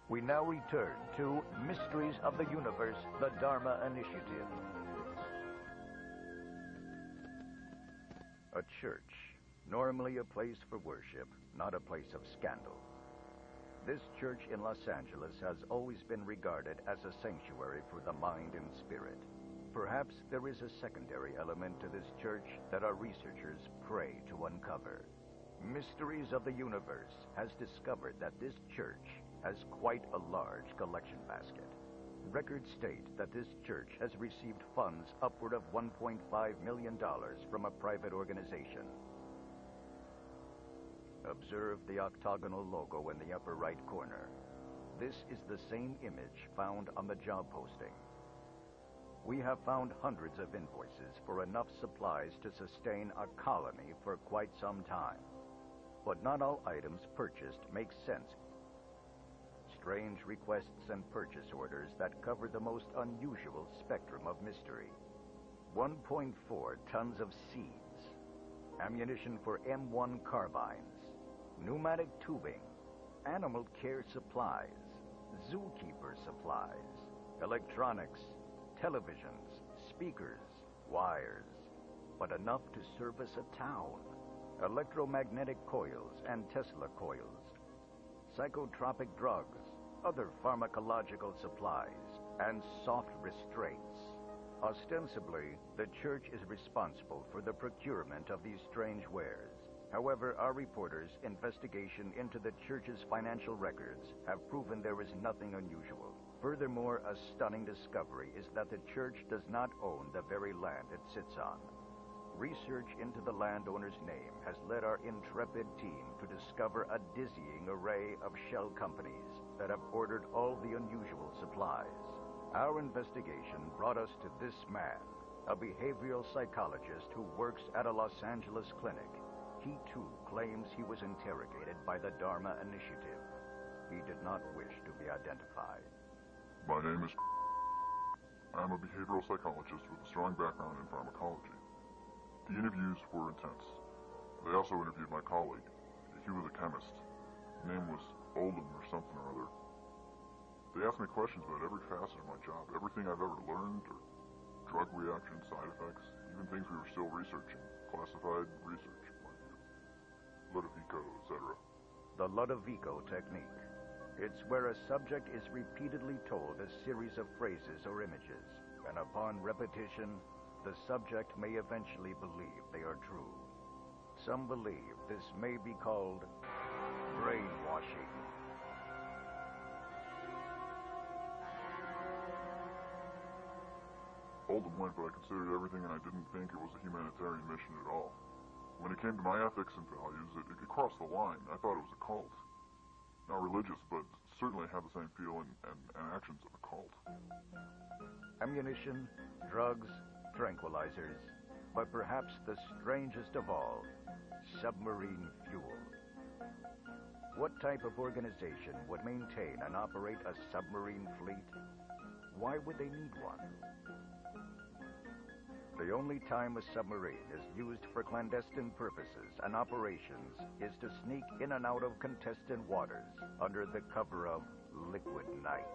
We now return to Mysteries of the Universe, the Dharma Initiative. A church, normally a place for worship, not a place of scandal. This church in Los Angeles has always been regarded as a sanctuary for the mind and spirit. Perhaps there is a secondary element to this church that our researchers pray to uncover. Mysteries of the Universe has discovered that this church has quite a large collection basket. Records state that this church has received funds upward of $1.5 million from a private organization. Observe the octagonal logo in the upper right corner. This is the same image found on the job posting. We have found hundreds of invoices for enough supplies to sustain a colony for quite some time. But not all items purchased make sense. Strange requests and purchase orders that cover the most unusual spectrum of mystery. 1.4 tons of seeds, ammunition for M1 carbines, pneumatic tubing, animal care supplies, zookeeper supplies, electronics, televisions, speakers, wires, but enough to service a town. Electromagnetic coils and Tesla coils, psychotropic drugs, other pharmacological supplies, and soft restraints. Ostensibly, the church is responsible for the procurement of these strange wares. However, our reporters' investigation into the church's financial records have proven there is nothing unusual. Furthermore, a stunning discovery is that the church does not own the very land it sits on. Research into the landowner's name has led our intrepid team to discover a dizzying array of shell companies that have ordered all the unusual supplies. Our investigation brought us to this man, a behavioral psychologist who works at a Los Angeles clinic. He too claims he was interrogated by the Dharma Initiative. He did not wish to be identified. My name is I'm a behavioral psychologist with a strong background in pharmacology. The interviews were intense. They also interviewed my colleague. He was a chemist. His name was Oldham or something or other. They asked me questions about every facet of my job, everything I've ever learned, or drug reactions, side effects, even things we were still researching, classified research, like Ludovico, etc. The Ludovico technique. It's where a subject is repeatedly told a series of phrases or images, and upon repetition, the subject may eventually believe they are true. Some believe this may be called brainwashing. Oldham went, but I considered everything, and I didn't think it was a humanitarian mission at all. When it came to my ethics and values, it crossed the line. I thought it was a cult. Not religious, but certainly had the same feel and actions of a cult. Ammunition, drugs, tranquilizers, but perhaps the strangest of all, submarine fuel. What type of organization would maintain and operate a submarine fleet? Why would they need one? The only time a submarine is used for clandestine purposes and operations is to sneak in and out of contested waters under the cover of liquid night.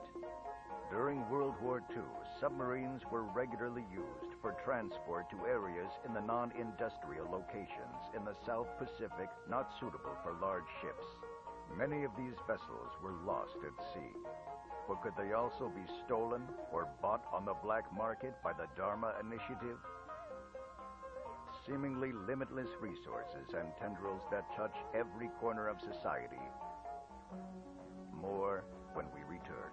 During World War II, submarines were regularly used for transport to areas in the non-industrial locations in the South Pacific not suitable for large ships. Many of these vessels were lost at sea. But could they also be stolen or bought on the black market by the Dharma Initiative? Seemingly limitless resources and tendrils that touch every corner of society. More when we return.